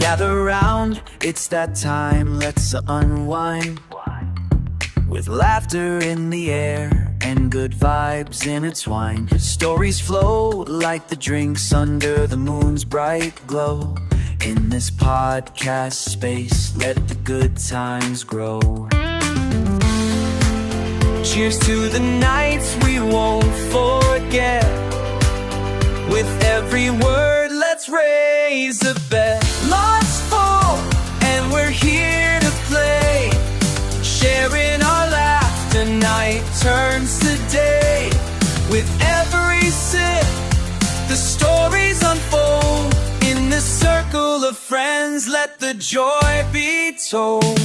gather round, it's that time, let's unwind. With laughter in the air and good vibes intertwined. Stories flow like the drinks under the moon's bright glow. In this podcast space, let the good times grow. Cheers to the nights we won't forget. With every word, let's raise a bet. Lots full, and we're here to play. Sharing our laughter, night turns to day. With every sip, the stories unfold. In this circle of friends, let the joy be told.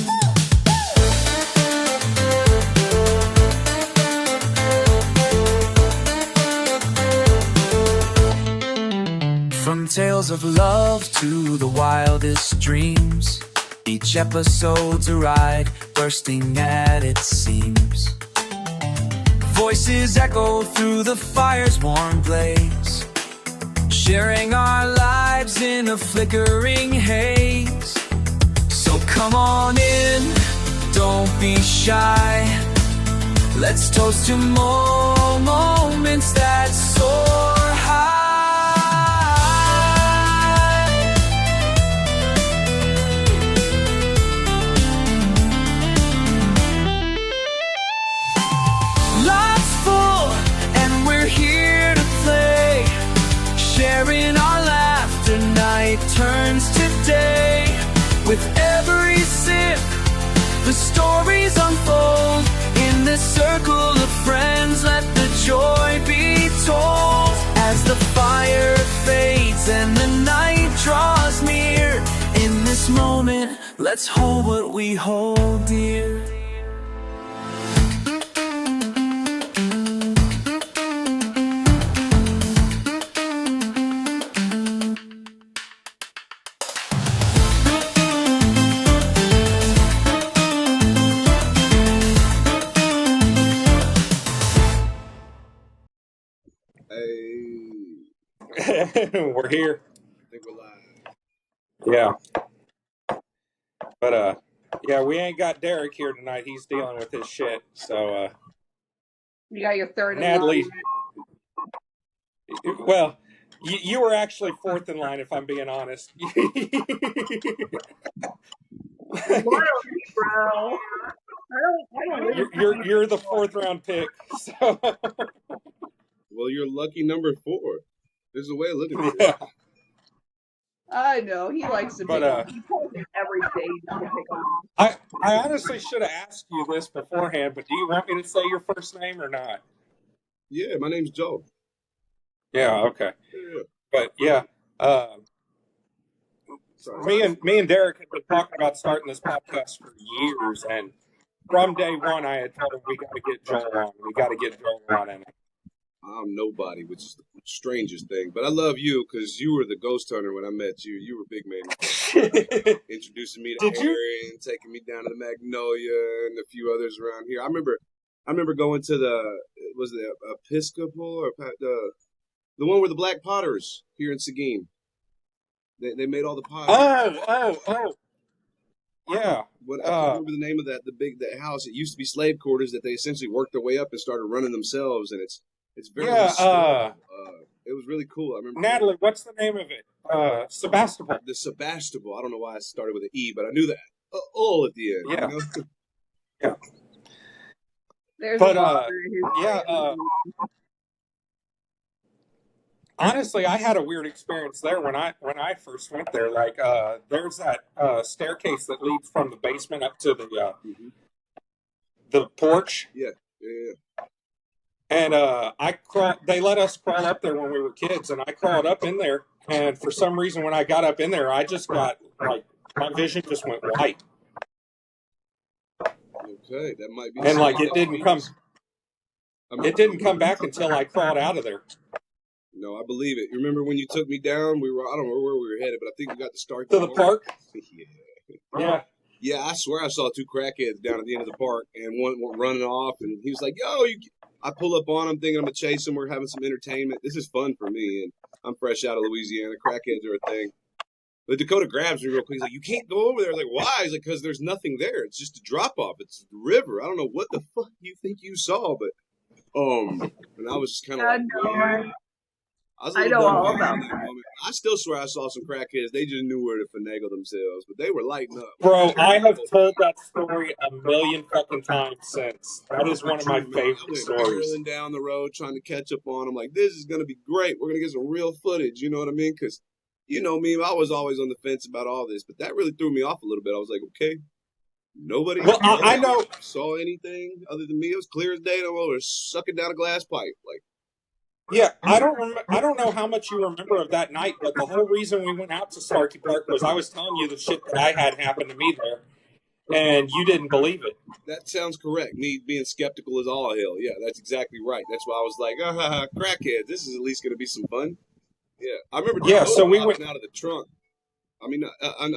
From tales of love to the wildest dreams, each episode's a ride, bursting at its seams. Voices echo through the fire's warm blaze, sharing our lives in a flickering haze. So come on in, don't be shy. Let's toast to more moments that soar high. Sharing our laughter, night turns to day. With every sip, the stories unfold. In this circle of friends, let the joy be told. As the fire fades and the night draws near, in this moment, let's hold what we hold dear. We're here. I think we're live. Yeah. But yeah, we ain't got Derek here tonight. He's dealing with his shit. So you got your third Natalie. in line. Well, you were actually fourth in line, if I'm being honest. Bro. You're the fourth round pick. So. Well, you're lucky number 4. There's a way of looking at it. Yeah. I know he likes to pick on. He tells me every day not to pick on. I honestly should have asked you this beforehand, but do you want me to say your first name or not? Yeah, my name's Joe. Yeah, okay. Yeah. But yeah, me and Derek had been talking about starting this podcast for years, and from day one, I had told him we got to get Joel on. We got to get Joel on in it. I'm nobody, which is the strangest thing. But I love you because you were the ghost hunter when I met you. You were big man. Introducing me to Aaron, taking me down to the Magnolia and a few others around here. I remember going to was it Episcopal or the one where the Black Potters here in Seguin. They made all the potters. Oh. Yeah. What I can't remember the name of that house. It used to be slave quarters that they essentially worked their way up and started running themselves, and it's very it was really cool. I remember. Natalie, what's the name of it? Sebastopol. The Sebastopol. I don't know why I started with an E, but I knew that. All at the end. Yeah. You know? Yeah. But honestly, I had a weird experience there when I first went there. Like, there's that staircase that leads from the basement up to the porch. Yeah. And they let us crawl up there when we were kids, and I crawled up in there. And for some reason, when I got up in there, I just got like my vision just went white. Okay, that might be. And like it didn't come back until I crawled out of there. No, I believe it. You remember when you took me down? I don't know where we were headed, but I think we got to start to the park. Yeah. Yeah, I swear I saw 2 crackheads down at the end of the park, and one went running off, and he was like, "Yo, I pull up on him thinking I'm going to chase him. We're having some entertainment. This is fun for me, and I'm fresh out of Louisiana. Crackheads are a thing. But Dakota grabs me real quick. He's like, "You can't go over there." I was like, "Why?" He's like, "Because there's nothing there. It's just a drop off. It's the river. I don't know what the fuck you think you saw, but and I was just kind of like, no, I was a I little know all dumbfounded about in that moment. I still swear I saw some crackheads. They just knew where to finagle themselves, but they were lighting up. Bro, I have told that story a million fucking times since. That is one of my favorite I went stories. barreling down the road trying to catch up on them. Like, this is going to be great. We're going to get some real footage. You know what I mean? Because, you know me, I was always on the fence about all this, but that really threw me off a little bit. I was like, okay, nobody I know. saw anything other than me. It was clear as day. They were sucking down a glass pipe. Like, Yeah, I don't know how much you remember of that night, but the whole reason we went out to Starkey Park was I was telling you the shit that I had happened to me there, and you didn't believe it. that sounds correct. Me being skeptical as all hell. Yeah, that's exactly right. That's why I was like, crackheads. This is at least going to be some fun. Yeah, I remember So we popping went out of the trunk. I mean,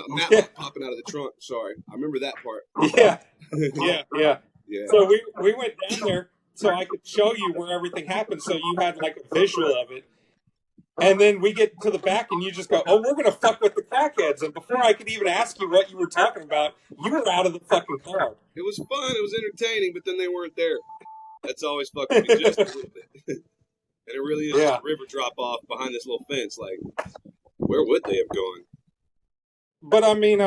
Matt popping out of the trunk. Sorry, I remember that part. Yeah, Yeah. So we went down there so I could show you where everything happened, so you had like a visual of it. And then we get to the back, and you just go, "Oh, we're gonna fuck with the crackheads." And before I could even ask you what you were talking about, you were out of the fucking car. It was fun. It was entertaining, but then they weren't there. That's always fucking me just a little bit. And it really is just a river drop off behind this little fence. Like, where would they have gone? But I mean,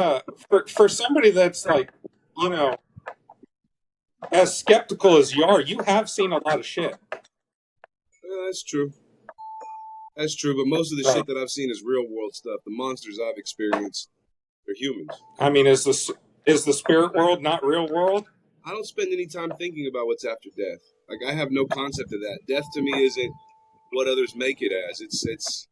for somebody that's like, you know, as skeptical as you are, you have seen a lot of shit. That's true. That's true, but most of the shit that I've seen is real world stuff. The monsters I've experienced, they're humans. I mean, is the spirit world not real world? I don't spend any time thinking about what's after death. Like, I have no concept of that. Death to me isn't what others make it as. It's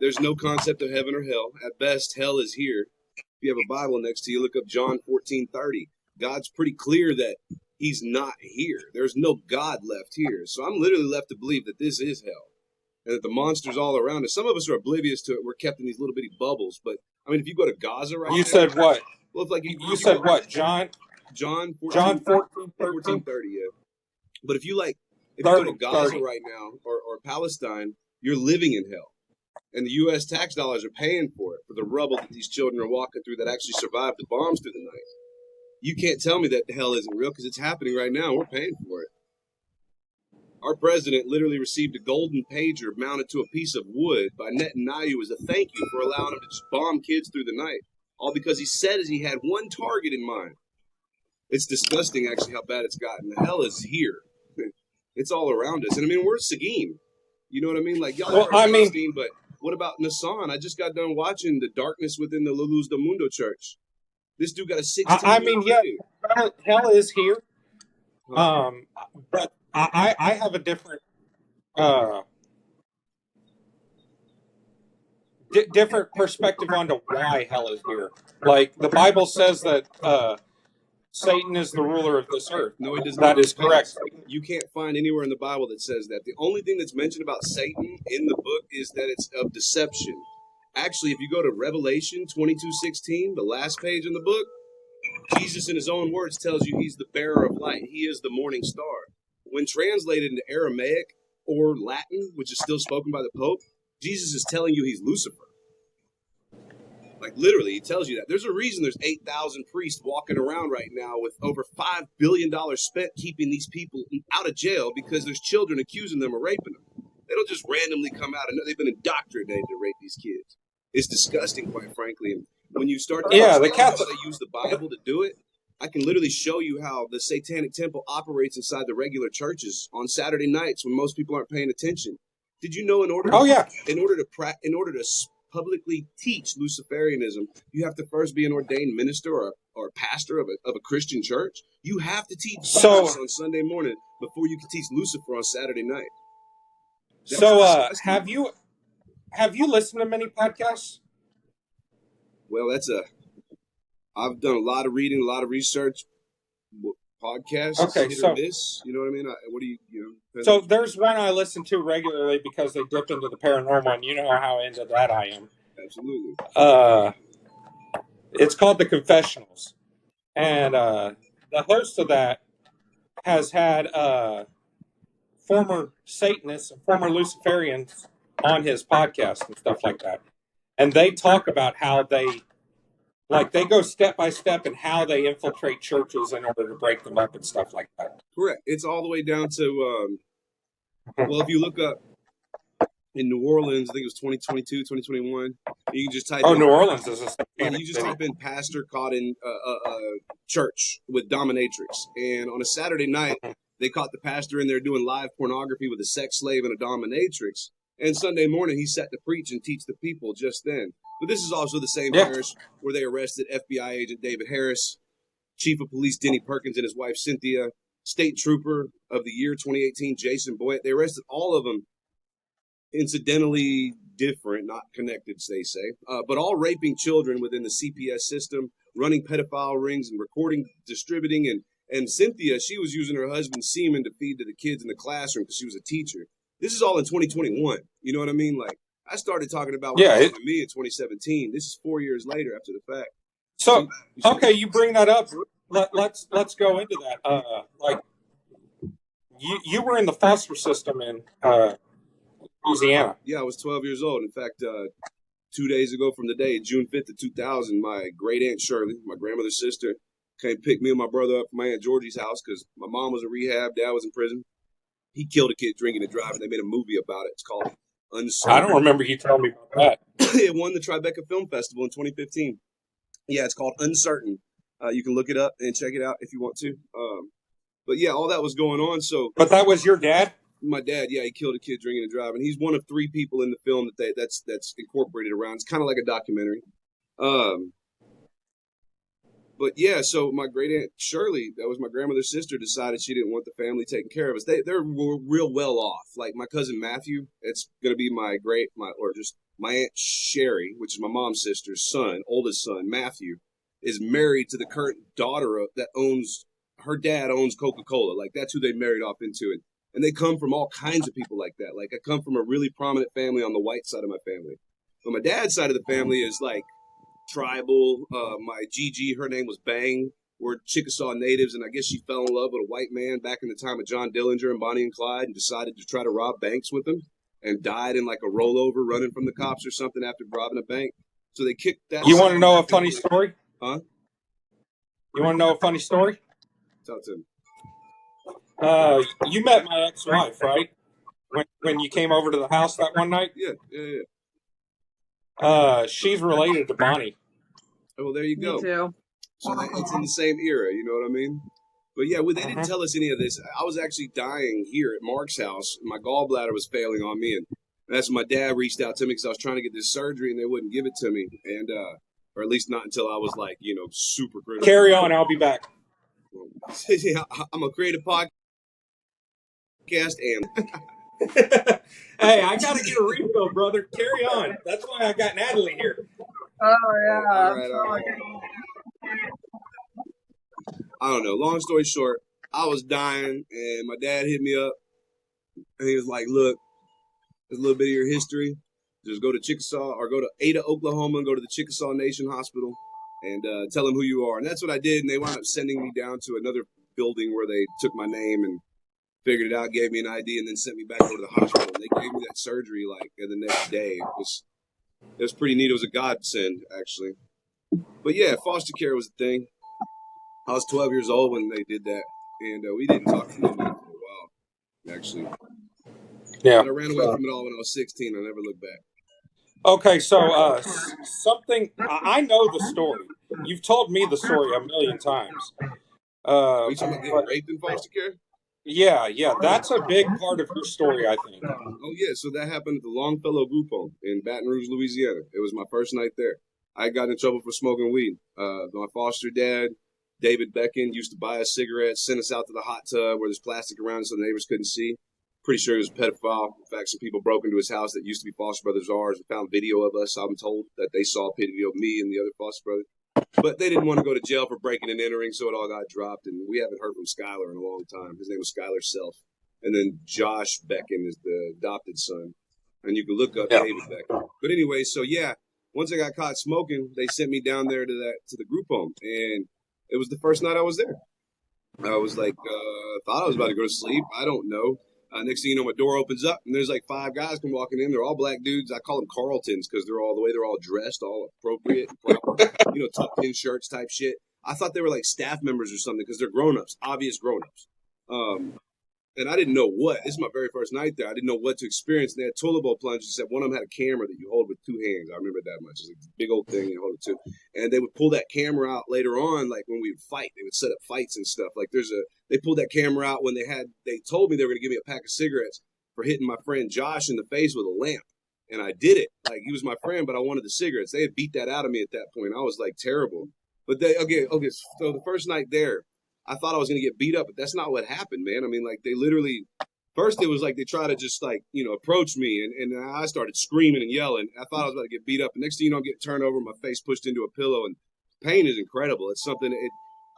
there's no concept of heaven or hell. At best, hell is here. If you have a Bible next to you, look up John 14:30. God's pretty clear that he's not here. There's no God left here. So I'm literally left to believe that this is hell. And that the monsters all around us, some of us are oblivious to it. We're kept in these little bitty bubbles. But, I mean, if you go to Gaza right now. You said what? Well, if like you said what? John 14:30, yeah. But if you go to Gaza right now or Palestine, you're living in hell. And the U.S. tax dollars are paying for it, for the rubble that these children are walking through that actually survived the bombs through the night. You can't tell me that the hell isn't real because it's happening right now. We're paying for it. Our president literally received a golden pager mounted to a piece of wood by Netanyahu as a thank you for allowing him to just bomb kids through the night. All because he said he had one target in mind. It's disgusting, actually, how bad it's gotten. The hell is here. It's all around us. And, I mean, we're Seguin. You know what I mean? Like, y'all are Palestine, but what about Nassan? I just got done watching The Darkness Within the Luz del Mundo Church. This dude got a 16-year-old hell is here. But I have a different different perspective onto why hell is here. Like, the Bible says that Satan is the ruler of this earth. No, it does not. That is correct. You can't find anywhere in the Bible that says that. The only thing that's mentioned about Satan in the book is that it's of deception. Actually, if you go to Revelation 22:16, the last page in the book, Jesus in his own words tells you he's the bearer of light. He is the morning star. When translated into Aramaic or Latin, which is still spoken by the Pope, Jesus is telling you he's Lucifer. Like, literally, he tells you that. There's a reason there's 8,000 priests walking around right now with over $5 billion spent keeping these people out of jail because there's children accusing them of raping them. They don't just randomly come out and they've been indoctrinated to rape these kids. It's disgusting, quite frankly. And when you start to understand how they use the Bible to do it, I can literally show you how the Satanic Temple operates inside the regular churches on Saturday nights when most people aren't paying attention. Did you know in order to publicly teach Luciferianism, you have to first be an ordained minister or pastor of a Christian church? You have to teach Jesus on Sunday morning before you can teach Lucifer on Saturday night. Have you listened to many podcasts? Well, I've done a lot of reading, a lot of research, podcasts. Okay, so this, you know what I mean? What do you know? So there's one I listen to regularly because they dip into the paranormal, and you know how into that I am. Absolutely. It's called The Confessionals, and the host of that has had former Satanists and former Luciferians on his podcast and stuff like that. and they talk about how they go step by step in how they infiltrate churches in order to break them up and stuff like that. Correct. It's all the way down to well, if you look up in New Orleans, I think it was 2022, 2021. You can just type in. New Orleans is a Yeah, you just type in pastor caught in church with dominatrix. And on a Saturday night, they caught the pastor in there doing live pornography with a sex slave and a dominatrix. And Sunday morning, he sat to preach and teach the people just then. But this is also the same parish where they arrested FBI agent David Harris, Chief of Police Denny Perkins and his wife Cynthia, State Trooper of the year 2018 Jason Boyd. They arrested all of them, incidentally different, not connected, they say, but all raping children within the CPS system, running pedophile rings and recording, distributing. And Cynthia, she was using her husband's semen to feed to the kids in the classroom because she was a teacher. This is all in 2021. You know what I mean? Like, I started talking about what happened to me in 2017. This is 4 years later after the fact. So, okay, you bring that up. Let's go into that. Like, you were in the foster system in Louisiana. Yeah, I was 12 years old. In fact, 2 days ago from the day, June 5th of 2000, my great aunt Shirley, my grandmother's sister, came pick me and my brother up from my aunt Georgie's house because my mom was in rehab, dad was in prison. He killed a kid drinking and driving. They made a movie about it. It's called Uncertain. I don't remember you telling me about that. It won the Tribeca Film Festival in 2015. Yeah, it's called Uncertain. You can look it up and check it out if you want to. But yeah, all that was going on. So, but that was your dad? My dad, yeah, he killed a kid drinking and driving. He's one of 3 people in the film that's incorporated around. It's kind of like a documentary. But yeah, so my great aunt Shirley, that was my grandmother's sister, decided she didn't want the family taking care of us. They're real well off. Like my cousin Matthew, it's gonna be my aunt Sherry, which is my mom's sister's son, oldest son, Matthew, is married to the current daughter that owns. Her dad owns Coca-Cola. Like that's who they married off into it. And they come from all kinds of people like that. Like I come from a really prominent family on the white side of my family. But my dad's side of the family is like tribal. My Gigi, her name was Bang. We're Chickasaw natives, and I guess she fell in love with a white man back in the time of John Dillinger and Bonnie and Clyde and decided to try to rob banks with him and died in like a rollover running from the cops or something after robbing a bank. So they kicked that. You want to know a funny story? Huh? You want to know a funny story? Talk to him. You met my ex-wife, right? When you came over to the house that one night? Yeah. She's related to Bonnie. Oh, well, there you go. Me too. So it's in the same era, you know what I mean? But yeah, they didn't tell us any of this. I was actually dying here at Mark's house. My gallbladder was failing on me, and that's when my dad reached out to me because I was trying to get this surgery, and they wouldn't give it to me, and or at least not until I was like, super critical. Carry on, I'll be back. I'm a creative podcast and hey, I gotta get a refill, brother. Carry on. That's why I got Natalie here. Oh yeah. All right. I don't know. Long story short, I was dying, and my dad hit me up, and he was like, "Look, there's a little bit of your history. Just go to Chickasaw or go to Ada, Oklahoma, and go to the Chickasaw Nation Hospital, and tell them who you are." And that's what I did. And they wound up sending me down to another building where they took my name and figured it out, gave me an ID, and then sent me back over to the hospital. And they gave me that surgery like the next day. It was pretty neat. It was a godsend, actually. But yeah, foster care was a thing. I was 12 years old when they did that, and we didn't talk to them for a while, actually. Yeah. But I ran away from it all when I was 16. I never looked back. Okay, so something I know the story. You've told me the story a million times. Are you talking about getting raped in foster care? Yeah, that's a big part of your story, I think. Oh yeah, so that happened at the Longfellow Group Home in Baton Rouge, Louisiana. It was my first night there. I got in trouble for smoking weed. My foster dad, David Becken, used to buy us cigarettes, send us out to the hot tub where there's plastic around us so the neighbors couldn't see. Pretty sure he was a pedophile. In fact, some people broke into his house that used to be foster brothers of ours and found video of us. I'm told that they saw a video of me and the other foster brother. But they didn't want to go to jail for breaking and entering, so it all got dropped. And we haven't heard from Skylar in a long time. His name was Skylar Self. And then Josh Becken is the adopted son. And you can look up David Becken. But anyway, so yeah, once I got caught smoking, they sent me down there to the group home. And it was the first night I was there. I was like, thought I was about to go to sleep. I don't know. Next thing you know, my door opens up, and there's like 5 guys come walking in. They're all black dudes. I call them Carltons because they're all dressed, all appropriate, proper, tucked in shirts type shit. I thought they were like staff members or something because they're grown-ups, obvious grown-ups. And I didn't know what. This is my very first night there. I didn't know what to experience. And they had toilet bowl plungers. Except one of them had a camera that you hold with 2 hands. I remember that much. It's like a big old thing you hold it to. And they would pull that camera out later on, like when we would fight. They would set up fights and stuff. Like they pulled that camera out when they told me they were going to give me a pack of cigarettes for hitting my friend Josh in the face with a lamp. And I did it. Like, he was my friend, but I wanted the cigarettes. They had beat that out of me at that point. I was like terrible. But okay. So the first night there, I thought I was going to get beat up, but that's not what happened, man. I mean, like, they literally, first it was like they tried to just, like, approach me, and I started screaming and yelling. I thought I was about to get beat up. And next thing you know, I'm getting turned over, my face pushed into a pillow, and pain is incredible. It's something,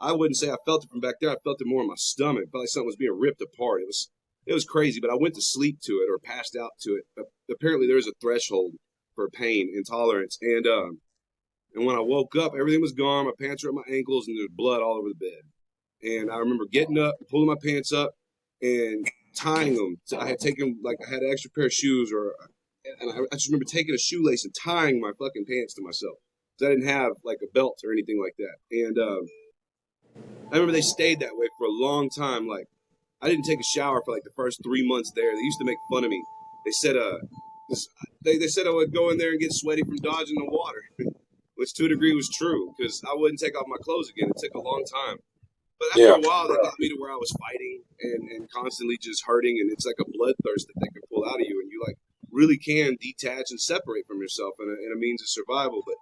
I wouldn't say I felt it from back there. I felt it more in my stomach. It felt like something was being ripped apart. It was crazy, but I went to sleep to it or passed out to it. Apparently, there's a threshold for pain intolerance. And when I woke up, everything was gone. My pants were at my ankles, and there's blood all over the bed. And I remember getting up, pulling my pants up, and tying them. So I had taken, like, I had an extra pair of shoes, and I just remember taking a shoelace and tying my fucking pants to myself. Because I didn't have, like, a belt or anything like that. And I remember they stayed that way for a long time. Like, I didn't take a shower for, like, the first 3 months there. They used to make fun of me. They said, they said I would go in there and get sweaty from dodging the water, which to a degree was true, because I wouldn't take off my clothes again. It took a long time. But after a while, they got me to where I was fighting and constantly just hurting, and it's like a bloodthirst that they can pull out of you, and you, like, really can detach and separate from yourself in a means of survival. But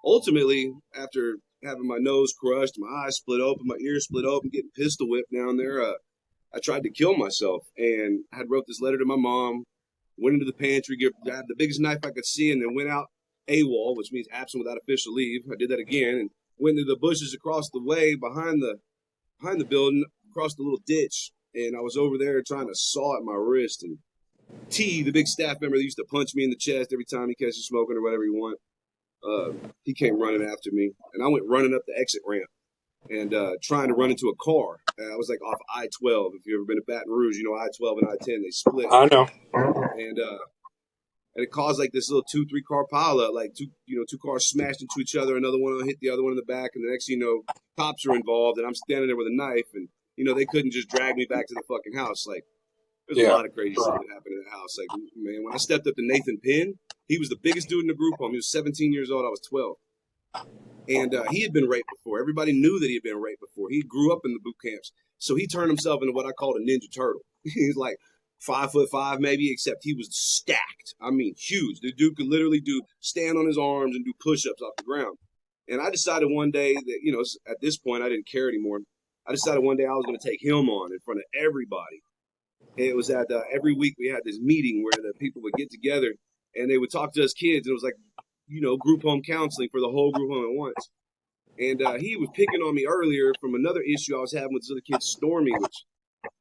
ultimately, after having my nose crushed, my eyes split open, my ears split open, getting pistol whipped down there, I tried to kill myself, and I had wrote this letter to my mom, went into the pantry, grabbed the biggest knife I could see, and then went out AWOL, which means absent without official leave. I did that again, and went into the bushes across the way behind the building, across the little ditch, and I was over there trying to saw at my wrist. And T, the big staff member that used to punch me in the chest every time he catches you smoking or whatever you want, he came running after me, and I went running up the exit ramp and trying to run into a car. I was like off I-12. If you've ever been to Baton Rouge, you know I-12 and I-10, they split. I know. And it caused like this little 2-3 car pileup, like two cars smashed into each other. Another one hit the other one in the back, and the next thing you know, cops are involved, and I'm standing there with a knife, and they couldn't just drag me back to the fucking house. Like, there's a lot of crazy shit that happened in the house. Like, man, when I stepped up to Nathan Penn, he was the biggest dude in the group home. He was 17 years old. I was 12. And he had been raped before. Everybody knew that he had been raped before. He grew up in the boot camps. So he turned himself into what I called a Ninja Turtle. He's like 5'5" maybe, except he was stacked. I mean, huge. The dude could literally stand on his arms and do push-ups off the ground. And I decided one day that, at this point, I didn't care anymore. I decided one day I was going to take him on in front of everybody. And it was at every week we had this meeting where the people would get together and they would talk to us kids. And it was like, group home counseling for the whole group home at once. And he was picking on me earlier from another issue I was having with this other kid, Stormy, which,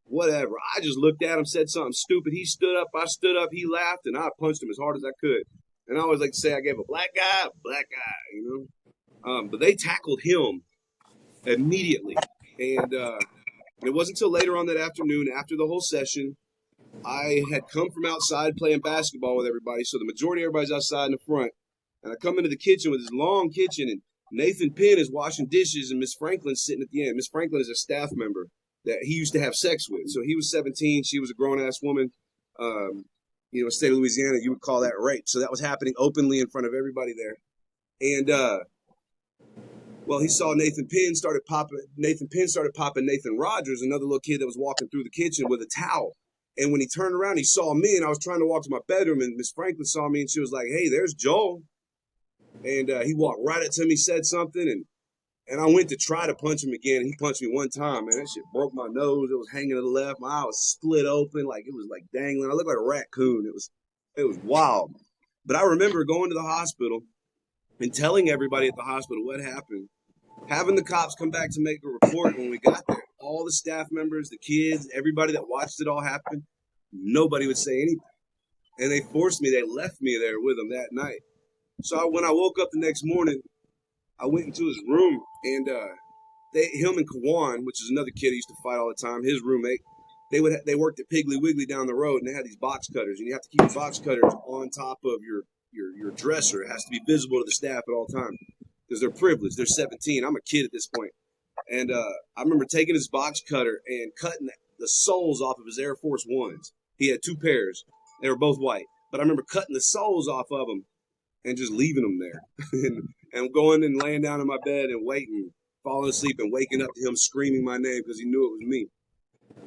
whatever. I just looked at him, said something stupid. He stood up, I stood up, he laughed, and I punched him as hard as I could. And I always like to say I gave a black guy, but they tackled him immediately. And it wasn't until later on that afternoon, after the whole session, I had come from outside playing basketball with everybody. So the majority of everybody's outside in the front. And I come into the kitchen with this long kitchen, and Nathan Penn is washing dishes, and Miss Franklin's sitting at the end. Miss Franklin is a staff member that he used to have sex with. So he was 17. She was a grown-ass woman. State of Louisiana, you would call that rape. So that was happening openly in front of everybody there. And, he saw Nathan Penn started popping Nathan Rogers, another little kid that was walking through the kitchen with a towel. And when he turned around, he saw me, and I was trying to walk to my bedroom, and Miss Franklin saw me, and she was like, "Hey, there's Joel." And he walked right up to me, said something, and I went to try to punch him again. And he punched me one time, man. That shit broke my nose. It was hanging to the left. My eye was split open, like it was like dangling. I looked like a raccoon. It was wild. But I remember going to the hospital and telling everybody at the hospital what happened. Having the cops come back to make a report when we got there. All the staff members, the kids, everybody that watched it all happen, nobody would say anything. And they left me there with them that night. So when I woke up the next morning, I went into his room, and him and Kawan, which is another kid I used to fight all the time, his roommate, they worked at Piggly Wiggly down the road, and they had these box cutters, and you have to keep the box cutters on top of your dresser. It has to be visible to the staff at all times because they're privileged. They're 17. I'm a kid at this point. And I remember taking his box cutter and cutting the soles off of his Air Force Ones. He had 2 pairs. They were both white. But I remember cutting the soles off of them and just leaving them there. and going and laying down in my bed and waiting, falling asleep and waking up to him screaming my name because he knew it was me.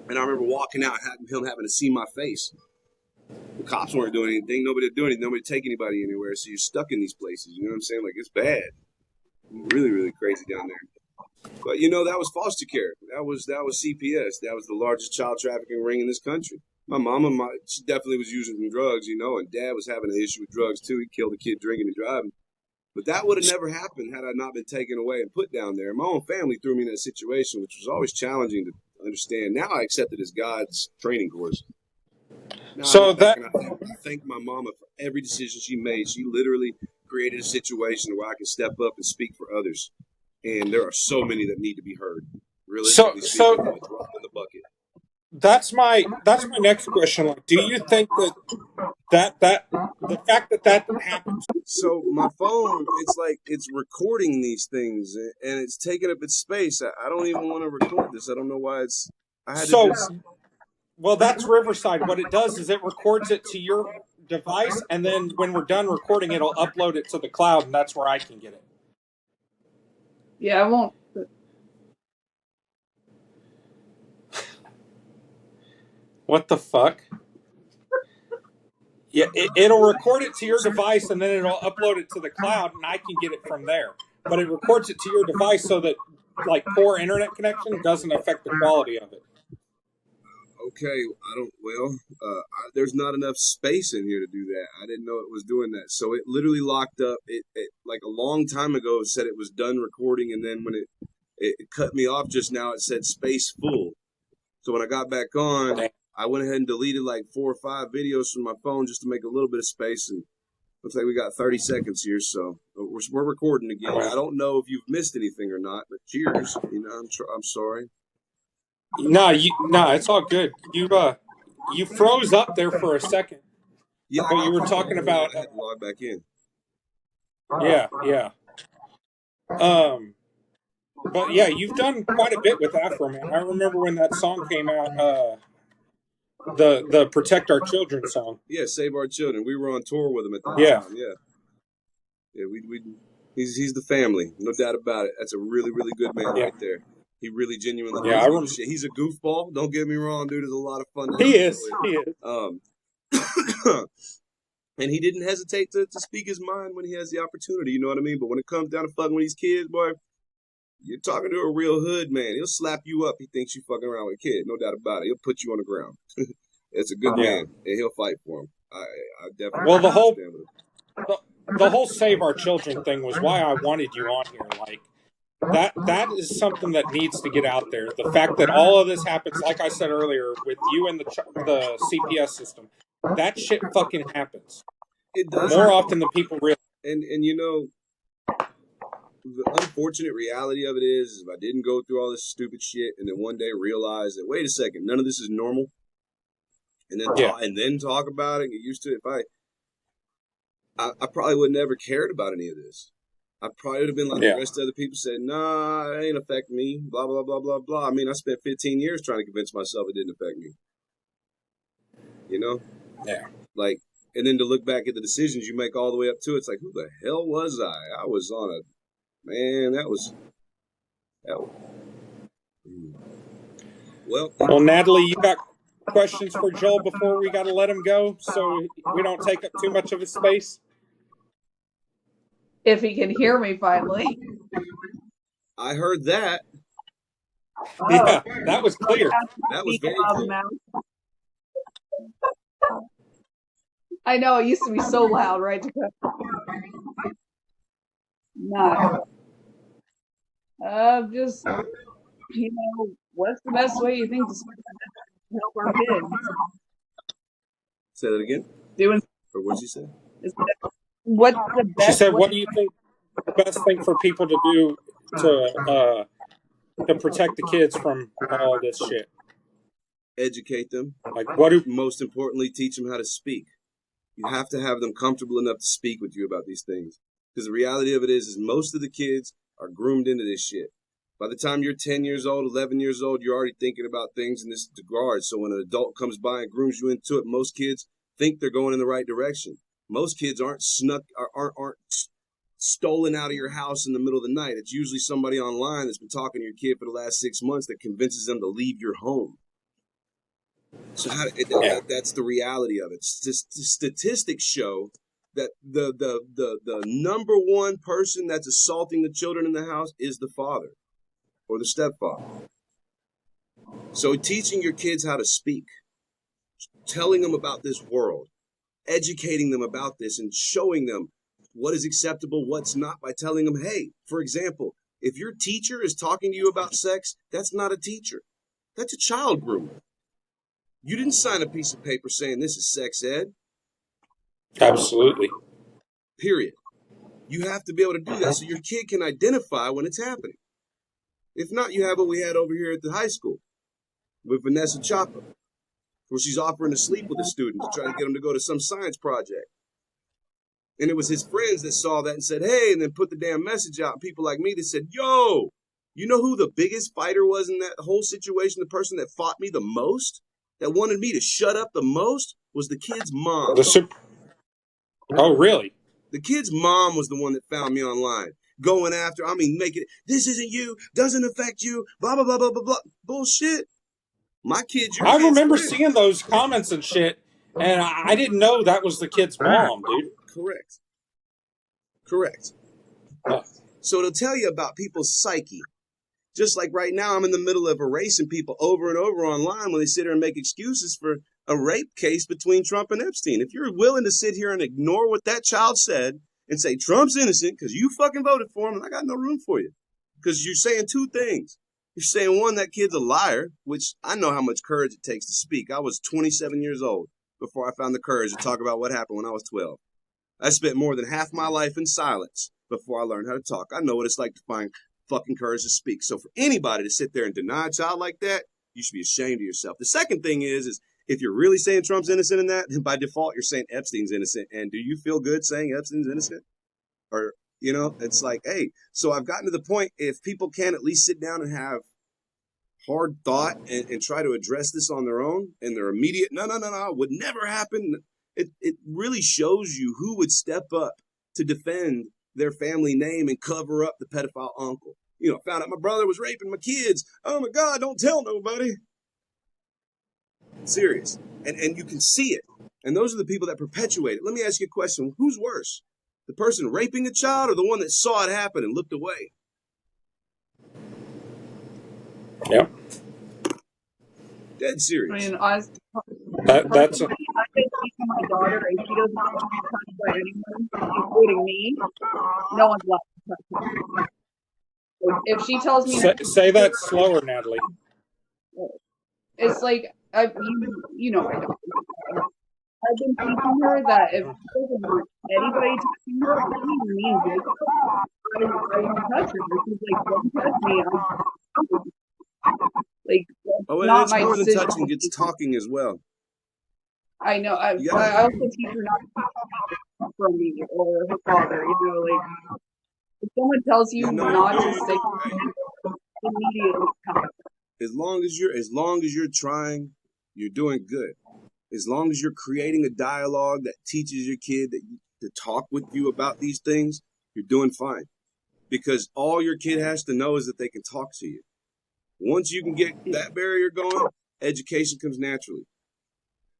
And I remember walking out, him having to see my face. The cops weren't doing anything. Nobody would do anything. Nobody would take anybody anywhere. So you're stuck in these places. You know what I'm saying? Like, it's bad. Really, really crazy down there. But, you know, that was foster care. That was CPS. That was the largest child trafficking ring in this country. My mama, she definitely was using some drugs, you know, and Dad was having an issue with drugs, too. He killed a kid drinking and driving. But that would have never happened had I not been taken away and put down there. My own family threw me in that situation, which was always challenging to understand. Now I accept it as God's training course. Now so I thank my mama for every decision she made. She literally created a situation where I can step up and speak for others. And there are so many that need to be heard. Realistically speaking, I'm a drop in the bucket. That's my next question. Like, do you think that the fact that happens? So my phone, it's recording these things and it's taking up its space. I don't even want to record this. I don't know why it's. Well, that's Riverside. What it does is it records it to your device, and then when we're done recording, it'll upload it to the cloud, and that's where I can get it. Yeah, I won't. What the fuck? Yeah, it'll record it to your device, and then it'll upload it to the cloud, and I can get it from there. But it records it to your device so that, like, poor internet connection doesn't affect the quality of it. Okay, there's not enough space in here to do that. I didn't know it was doing that. So it literally locked up. It like a long time ago, it said it was done recording, and then when it cut me off just now, it said space full. So when I got back on, I went ahead and deleted like 4 or 5 videos from my phone just to make a little bit of space, and looks like we got 30 seconds here, so we're recording again. I don't know if you've missed anything or not, but cheers. You know, I'm sorry. No, it's all good. You froze up there for a second. Yeah, but you were talking about. I had to log back in. Yeah. But yeah, you've done quite a bit with Afro Man. I remember when that song came out, the Protect Our Children song. Yeah, Save Our Children. We were on tour with him at that time. Yeah. He's the family, no doubt about it. That's a really, really good man right there. He really genuinely does shit. He's a goofball. Don't get me wrong, dude. There's a lot of fun. He is. And he didn't hesitate to speak his mind when he has the opportunity. You know what I mean? But when it comes down to fucking with these kids, boy, you're talking to a real hood man. He'll slap you up. He thinks you fucking around with a kid. No doubt about it. He'll put you on the ground. It's a good man, and he'll fight for him. I definitely. Well, the whole Save Our Children thing was why I wanted you on here. Like that is something that needs to get out there. The fact that all of this happens, like I said earlier, with you and the CPS system, that shit fucking happens. It does more often than people realize. And you know. The unfortunate reality of it is if I didn't go through all this stupid shit and then one day realize that, wait a second, none of this is normal, and then talk about it and get used to it, I probably would never cared about any of this. I probably would have been like the rest of the people said, nah, it ain't affect me, blah, blah, blah, blah, blah. I mean, I spent 15 years trying to convince myself it didn't affect me. You know? Yeah. Like, and then to look back at the decisions you make all the way up to it, it's like, who the hell was I? I was on a... Man, that was. Well, Natalie, you got questions for Joel before we got to let him go so we don't take up too much of his space? If he can hear me finally. I heard that. Yeah, that was clear. That was very clear. I know, it used to be so loud, right? Not. Just, you know, what's the best way you think to help our kids? Say that again? Or what'd you say? What's the best? She said, what do you think the best thing for people to do to protect the kids from all this shit? educate them. Like, what do... Most importantly, teach them how to speak. You have to have them comfortable enough to speak with you about these things. Because the reality of it is most of the kids are groomed into this shit. By the time you're 10 years old, 11 years old, you're already thinking about things in this regard. So when an adult comes by and grooms you into it, most kids think they're going in the right direction. Most kids aren't stolen out of your house in the middle of the night. It's usually somebody online that's been talking to your kid for the last 6 months that convinces them to leave your home. So that's the reality of it. Statistics show that the number one person that's assaulting the children in the house is the father or the stepfather. So teaching your kids how to speak, telling them about this world, educating them about this, and showing them what is acceptable, what's not, by telling them, hey, for example, if your teacher is talking to you about sex, that's not a teacher. That's a child groomer. You didn't sign a piece of paper saying this is sex ed. Absolutely. Period. You have to be able to do that so your kid can identify when it's happening. If not, you have what we had over here at the high school with Vanessa Chapa, where she's offering to sleep with a student to try to get him to go to some science project. And it was his friends that saw that and said, hey, and then put the damn message out. And people like me that said, yo, you know who the biggest fighter was in that whole situation? The person that fought me the most, that wanted me to shut up the most, was the kid's mom. Oh, really? The kid's mom was the one that found me online, going after, making it, this isn't you, doesn't affect you, blah, blah, blah, blah, blah, blah. Bullshit. My kid's your I kid's remember friend. seeing those comments and shit, and I didn't know that was the kid's mom, dude. Correct. So it'll tell you about people's psyche. Just like right now, I'm in the middle of erasing people over and over online when they sit here and make excuses for a rape case between Trump and Epstein. If you're willing to sit here and ignore what that child said and say Trump's innocent because you fucking voted for him, and I got no room for you. Because you're saying two things. You're saying, one, that kid's a liar, which I know how much courage it takes to speak. I was 27 years old before I found the courage to talk about what happened when I was 12. I spent more than half my life in silence before I learned how to talk. I know what it's like to find fucking courage to speak. So for anybody to sit there and deny a child like that, you should be ashamed of yourself. The second thing is if you're really saying Trump's innocent in that, then by default you're saying Epstein's innocent. And do you feel good saying Epstein's innocent? Or, it's like, hey, so I've gotten to the point, if people can at least sit down and have hard thought and try to address this on their own, and their immediate, no, would never happen. It really shows you who would step up to defend their family name and cover up the pedophile uncle. Found out my brother was raping my kids. Oh my God, don't tell nobody. Serious. And you can see it. And those are the people that perpetuate it. Let me ask you a question. Who's worse? The person raping a child or the one that saw it happen and looked away? Yep. Dead serious. I mean, honestly, That's I've been teaching my daughter, and she doesn't want to be touched by anyone, including me. No one's allowed to touch her. If she tells me, say that slower, Natalie. It's like you know my daughter. I've been teaching her that if she doesn't want anybody touching her, including me and Jacob, I won't touch her. She's like, don't touch me. Not it's my more decision. than touching, it's talking as well. I know. I also teach her not to speak from me or her father. If someone tells you not to say something, immediately stop. As long as you're trying, you're doing good. As long as you're creating a dialogue that teaches your kid to talk with you about these things, you're doing fine. Because all your kid has to know is that they can talk to you. Once you can get that barrier going, education comes naturally.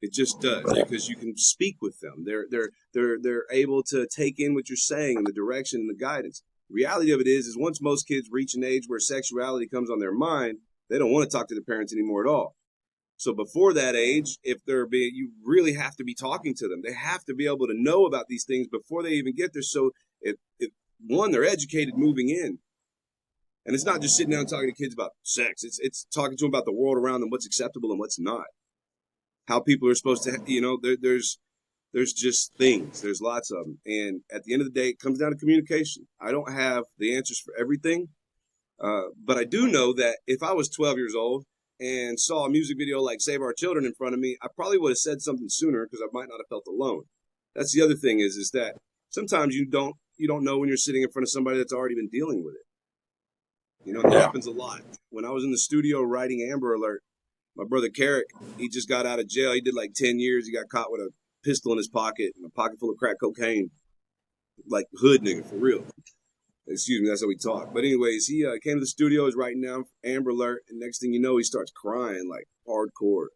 It just does, because you can speak with them. They're able to take in what you're saying and the direction and the guidance. The reality of it is once most kids reach an age where sexuality comes on their mind, they don't want to talk to their parents anymore at all. So before that age, you really have to be talking to them. They have to be able to know about these things before they even get there. So one, they're educated moving in. And it's not just sitting down and talking to kids about sex. It's talking to them about the world around them, what's acceptable and what's not. How people are supposed to, there's just things. There's lots of them. And at the end of the day, it comes down to communication. I don't have the answers for everything. But I do know that if I was 12 years old and saw a music video like Save Our Children in front of me, I probably would have said something sooner because I might not have felt alone. That's the other thing is that sometimes you don't know when you're sitting in front of somebody that's already been dealing with it. You know, it happens a lot. When I was in the studio writing Amber Alert, my brother Carrick, he just got out of jail. He did like 10 years. He got caught with a pistol in his pocket and a pocket full of crack cocaine. Like hood nigga, for real. Excuse me, that's how we talk. But anyways, he came to the studio, was writing down Amber Alert, and next thing you know, he starts crying like hardcore.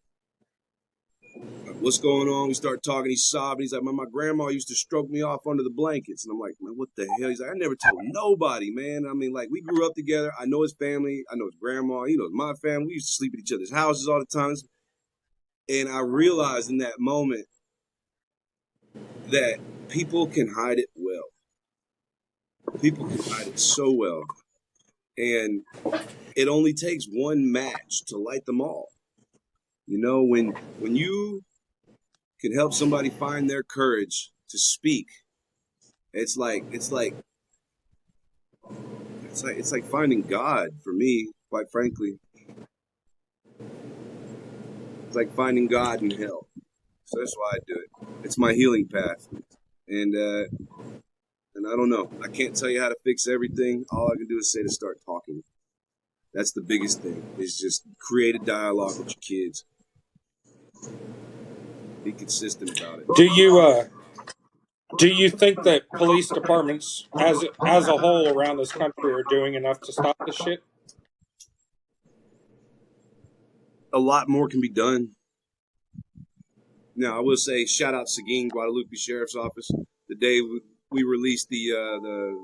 Like, what's going on? We start talking, he's sobbing. He's like, my grandma used to stroke me off under the blankets. And I'm like, man, what the hell? He's like, I never told nobody, man. I mean, like, we grew up together. I know his family. I know his grandma. He knows my family. We used to sleep at each other's houses all the time. And I realized in that moment that people can hide it well. People can hide it so well. And it only takes one match to light them all. You know, when you can help somebody find their courage to speak, it's like finding God for me, quite frankly. It's like finding God in hell. So that's why I do it. It's my healing path. And I don't know. I can't tell you how to fix everything. All I can do is say to start talking. That's the biggest thing, is just create a dialogue with your kids. Be consistent about it. Do you think that police departments as a whole around this country are doing enough to stop this shit? A lot more can be done. Now, I will say, shout out Seguin, Guadalupe Sheriff's Office. The day we released the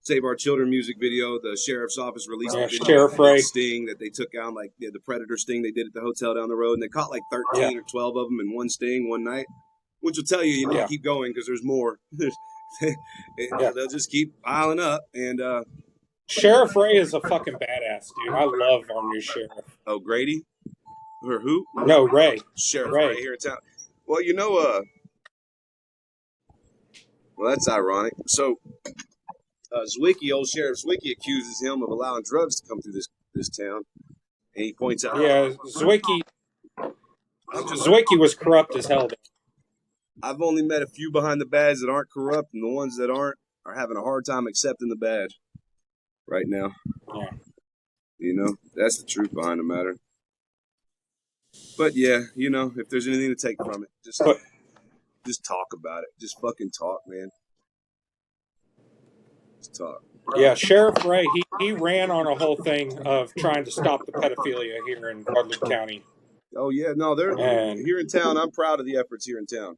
Save Our Children music video, the Sheriff's Office released the video Sheriff Ray sting that they took out, like the Predator sting they did at the hotel down the road, and they caught like 13 or 12 of them in one sting one night, which will tell you need to keep going because there's more. They'll just keep piling up. And Sheriff Ray is a fucking badass, dude. I love our new sheriff. Oh, Grady? Or who? No, Ray. Sheriff Ray here in town. Well, you know, well, that's ironic. So, Zwicky, old Sheriff Zwicky, accuses him of allowing drugs to come through this town. And he points out... Yeah, Zwicky was corrupt as hell. I've only met a few behind the badge that aren't corrupt, and the ones that aren't are having a hard time accepting the badge right now. Yeah. You know, that's the truth behind the matter. But yeah, you know, if there's anything to take from it, just talk about it. Just fucking talk, man. Just talk. Yeah, Sheriff Ray, he ran on a whole thing of trying to stop the pedophilia here in Guadalupe County. Oh yeah, no, they're here in town. I'm proud of the efforts here in town.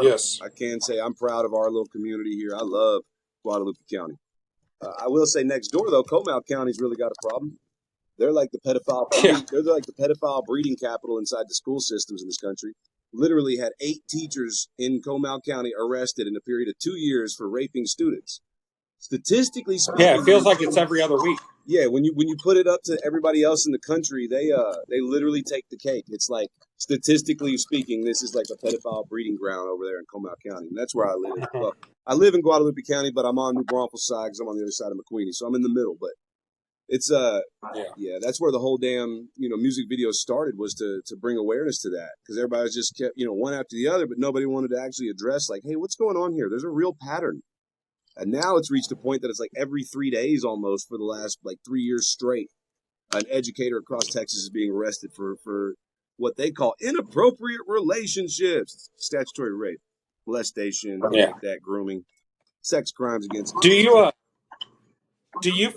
Yes, I can say I'm proud of our little community here. I love Guadalupe County. I will say next door though, Comal County's really got a problem. They're like the pedophile. They're like the pedophile breeding capital inside the school systems in this country. Literally had 8 teachers in Comal County arrested in a period of 2 years for raping students. Statistically speaking, yeah, it feels like it's every other week. Yeah, when you put it up to everybody else in the country, they literally take the cake. It's like, statistically speaking, this is like a pedophile breeding ground over there in Comal County, and that's where I live. Well, I live in Guadalupe County, but I'm on New Braunfels side because I'm on the other side of McQueenie, so I'm in the middle. But it's that's where the whole damn music video started, was to bring awareness to that, because everybody was just kept one after the other, but nobody wanted to actually address like, hey, what's going on here? There's a real pattern. And now it's reached a point that it's like every 3 days almost for the last like 3 years straight, an educator across Texas is being arrested for what they call inappropriate relationships, statutory rape, molestation, like that, grooming, sex crimes against. Do you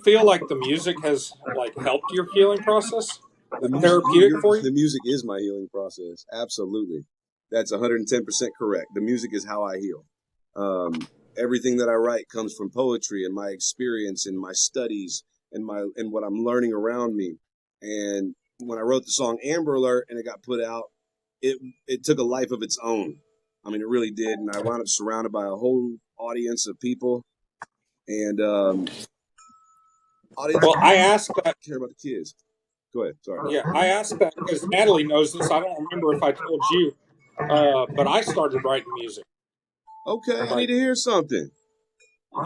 feel like the music has like helped your healing process? Therapeutic for you? The music is my healing process. Absolutely. That's 110% correct. The music is how I heal. Everything that I write comes from poetry and my experience and my studies and what I'm learning around me. And when I wrote the song Amber Alert and it got put out, it took a life of its own. I mean, it really did. And I wound up surrounded by a whole audience of people. And I asked that. Care about the kids. Go ahead. Sorry. Yeah, I asked that because Natalie knows this. I don't remember if I told you, but I started writing music. Okay, I need to hear something.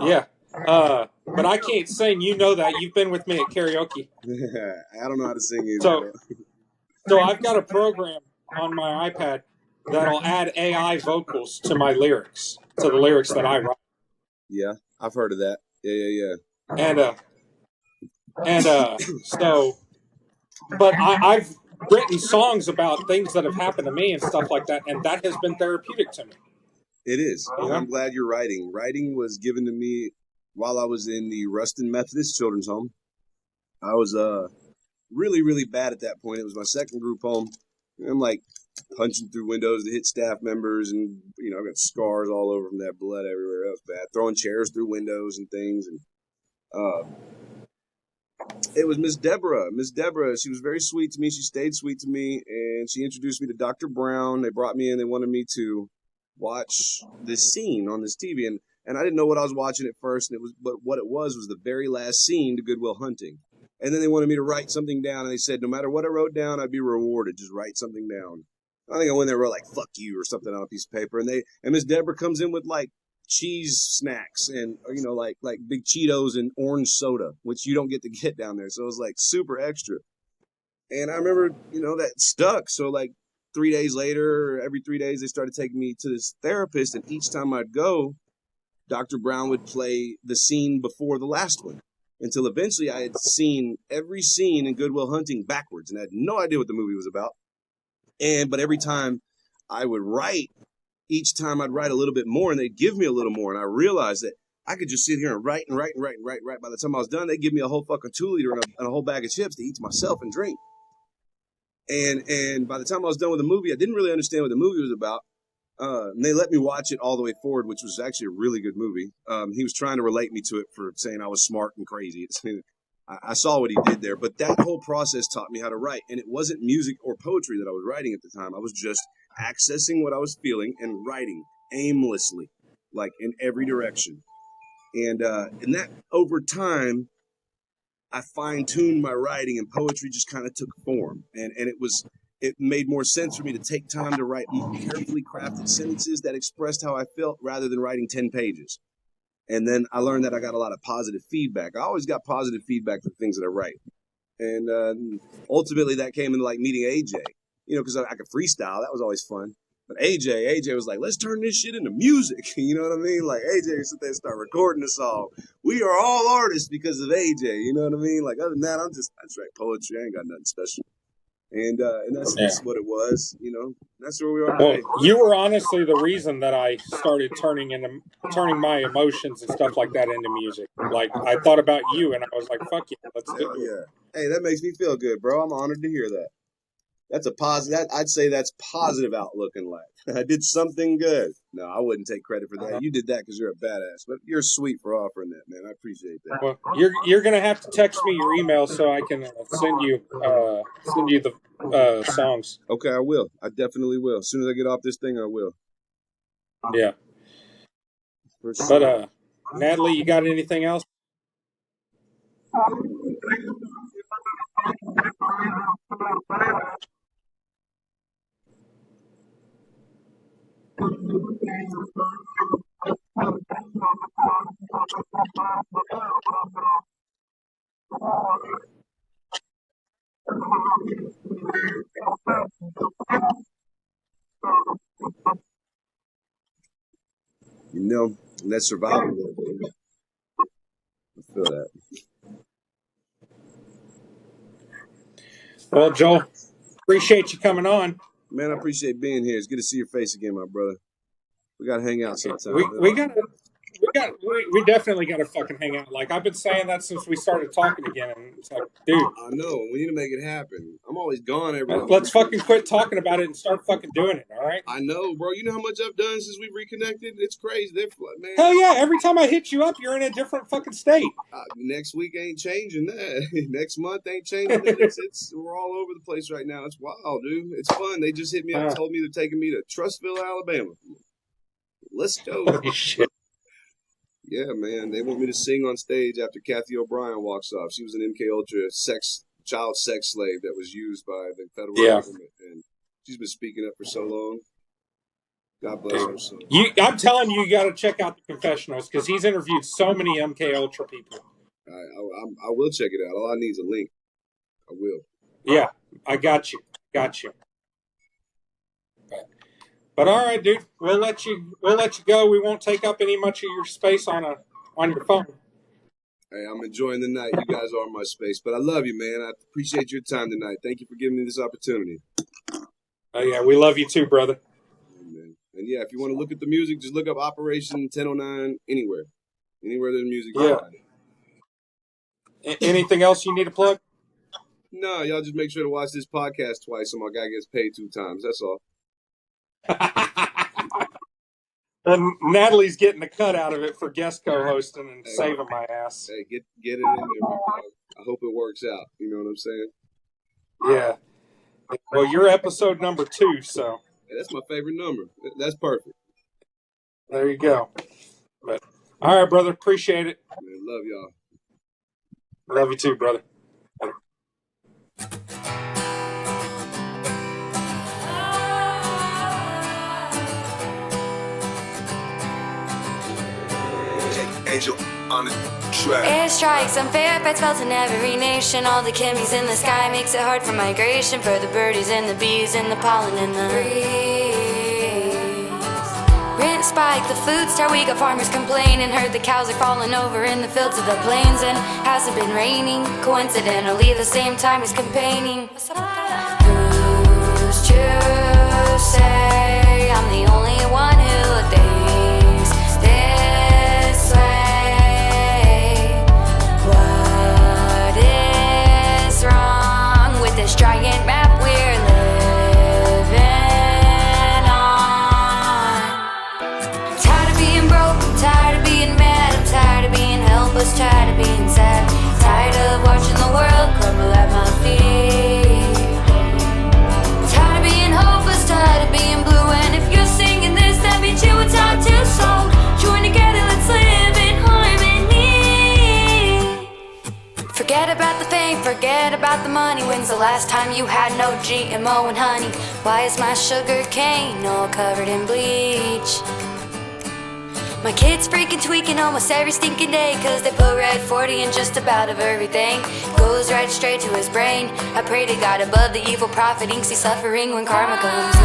Yeah. but I can't sing. You know that. You've been with me at karaoke. I don't know how to sing either. So I've got a program on my iPad that'll add AI vocals to my lyrics, to the lyrics that I write. Yeah, I've heard of that. Yeah. So, but I've written songs about things that have happened to me and stuff like that, and that has been therapeutic to me. It is. Yeah. I'm glad you're writing. Writing was given to me while I was in the Ruston Methodist Children's Home. I was really, really bad at that point. It was my second group home. I'm like punching through windows to hit staff members, and I've got scars all over from that, blood everywhere. That was bad. Throwing chairs through windows and things, and it was Miss Deborah. Miss Deborah, she was very sweet to me. She stayed sweet to me, and she introduced me to Dr. Brown. They brought me in. They wanted me to watch this scene on this TV, and I didn't know what I was watching at first, but what it was the very last scene to Good Will Hunting. And then they wanted me to write something down, and they said no matter what I wrote down, I'd be rewarded. Just write something down. I think I went there and wrote like "fuck you" or something on a piece of paper, and Miss Deborah comes in with like cheese snacks and like big Cheetos and orange soda, which you don't get to get down there. So it was like super extra. And I remember that stuck. So like 3 days later, every 3 days, they started taking me to this therapist, and each time I'd go, Dr. Brown would play the scene before the last one, until eventually I had seen every scene in Good Will Hunting backwards, and I had no idea what the movie was about. But every time I would write, each time I'd write a little bit more, and they'd give me a little more, and I realized that I could just sit here and write and write and write and write and write. By the time I was done, they'd give me a whole fucking 2-liter and a whole bag of chips to eat to myself and drink. And by the time I was done with the movie, I didn't really understand what the movie was about. And they let me watch it all the way forward, which was actually a really good movie. He was trying to relate me to it for saying I was smart and crazy. I saw what he did there, but that whole process taught me how to write. And it wasn't music or poetry that I was writing at the time. I was just accessing what I was feeling and writing aimlessly, like in every direction. And that over time, I fine-tuned my writing, and poetry just kind of took form. And it made more sense for me to take time to write more carefully crafted sentences that expressed how I felt rather than writing 10 pages. And then I learned that I got a lot of positive feedback. I always got positive feedback for things that I write. And ultimately that came into like meeting AJ, because I could freestyle. That was always fun. But AJ was like, let's turn this shit into music. You know what I mean? Like AJ would sit there and start recording the song. We are all artists because of AJ. You know what I mean? Like other than that, I just write poetry. I ain't got nothing special. And that's what it was. That's where we are. Well, you were honestly the reason that I started turning my emotions and stuff like that into music. Like I thought about you, and I was like, "Fuck yeah, let's do it." Yeah. Hey, that makes me feel good, bro. I'm honored to hear that. That's a positive. I'd say that's positive outlook in life. I did something good. No, I wouldn't take credit for that. You did that because you're a badass. But you're sweet for offering that, man. I appreciate that. Well, you're gonna have to text me your email so I can send you the songs. Okay, I will. I definitely will. As soon as I get off this thing, I will. Yeah. For sure. But Natalie, you got anything else? That's survival. I feel that. Well, Joel, appreciate you coming on. Man, I appreciate being here. It's good to see your face again, my brother. We gotta hang out sometime. We definitely gotta fucking hang out. Like I've been saying that since we started talking again, and it's like, dude, I know we need to make it happen. I'm always gone every. Let's fucking quit talking about it and start fucking doing it. All right? I know, bro. You know how much I've done since we reconnected? It's crazy. Man. Hell yeah! Every time I hit you up, you're in a different fucking state. Next week ain't changing that. Next month ain't changing that. We're all over the place right now. It's wild, dude. It's fun. They just hit me up and told me they're taking me to Trustville, Alabama. Let's go. Holy shit. Yeah, man. They want me to sing on stage after Kathy O'Brien walks off. She was an MK Ultra child sex slave that was used by the federal government, and she's been speaking up for so long. God bless her soul. I'm telling you, you got to check out the confessionals because he's interviewed so many MK Ultra people. I will check it out. All I need is a link. I will. Yeah, I got you. But all right, dude, we'll let you go. We won't take up any much of your space on your phone. Hey, I'm enjoying the night. You guys are my space, but I love you, man. I appreciate your time tonight. Thank you for giving me this opportunity. Oh yeah, we love you too, brother. Amen. And yeah, if you want to look at the music, just look up Operation 1009 anywhere there's music. Yeah. Anything else you need to plug? No, y'all just make sure to watch this podcast twice so my guy gets paid 2 times. That's all. And Natalie's getting a cut out of it for guest co-hosting and saving my ass. Hey, get it in there. I hope it works out. You know what I'm saying? Yeah. Well, you're episode number 2, so. Hey, that's my favorite number. That's perfect. There you go. But all right, brother. Appreciate it. Man, love y'all. Love you too, brother. Angel on the track. Airstrikes, unfair fights felt in every nation. All the chemies in the sky makes it hard for migration. For the birdies and the bees and the pollen in the breeze. Rent spike, the food star, we got farmers complaining. Heard the cows are falling over in the fields of the plains. And hasn't been raining, coincidentally the same time as campaigning. Who's to say I'm the only one who thinks this way? What is wrong with this giant map we're living on? I'm tired of being broke, I'm tired of being mad, I'm tired of being helpless, tired of being sad, tired of watching the world crumble at my feet. Tired of being hopeless, tired of being blue. And if you're singing this, that means you were taught to. So join together, let's live in harmony. Forget about the fame, forget about the money. When's the last time you had no GMO and honey? Why is my sugar cane all covered in bleach? My kid's freaking tweaking almost every stinking day, cause they put red 40 in just about of everything. Goes right straight to his brain. I pray to God above the evil profiting, see suffering when karma comes.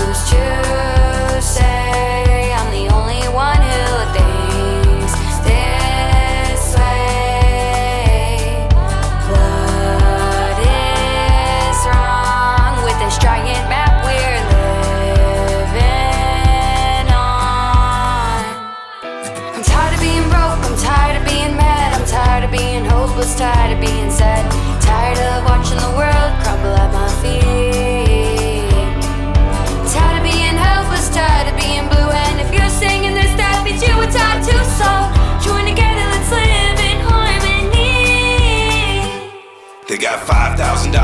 Who's to say I'm the only one who thinks this way? What is wrong with this giant map we're living on? I'm tired of being broke, I'm tired of being mad, I'm tired of being hopeless, tired of being sad, tired of watching the world crumble at my feet. Tired of being helpless, tired of being blue. And if you're singing this, that means you were taught to. So join together, let's live in harmony. They got $5,000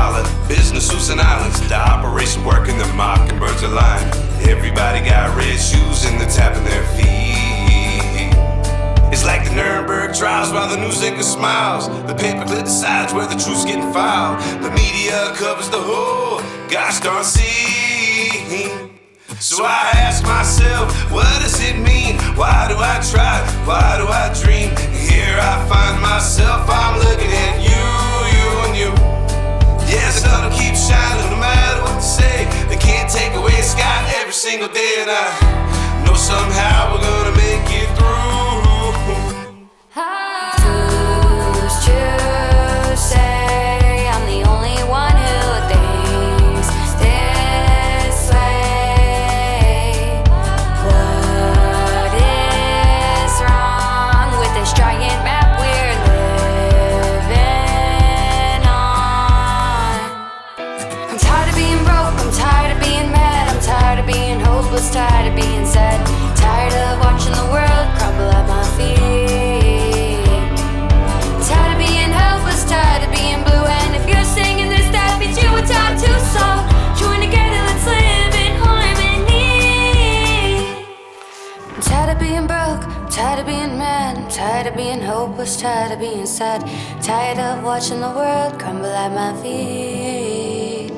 business suits and islands. The operation working, the mockingbirds are lying. Everybody got red shoes and they're tapping their feet. It's like the Nuremberg trials while the news anchor smiles. The paperclip decides where the truth's getting filed. The media covers the whole gosh darn scene. So I ask myself, what does it mean? Why do I try? Why do I dream? Here I find myself, I'm looking at you, and you. Yeah, the sun will keep shining no matter what they say. They can't take away the sky every single day. And I know somehow we're gonna make it through. Who's to say I'm the only one who thinks this way? What is wrong with this giant map we're living on? I'm tired of being broke, I'm tired of being mad, I'm tired of being hopeless, tired of being sad, tired of watching the world crumble at my feet. Tired of being helpless, tired of being blue. And if you're singing this, that means you were taught to. So join together, let's live in harmony. I'm tired of being broke, I'm tired of being mad, I'm tired of being hopeless, tired of being sad, tired of watching the world crumble at my feet.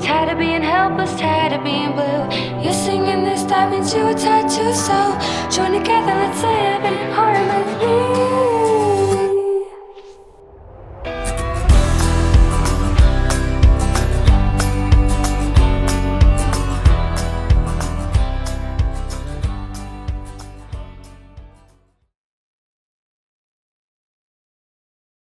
Tired of being helpless, tired of being blue. You're singing tattoo. So join together, let's say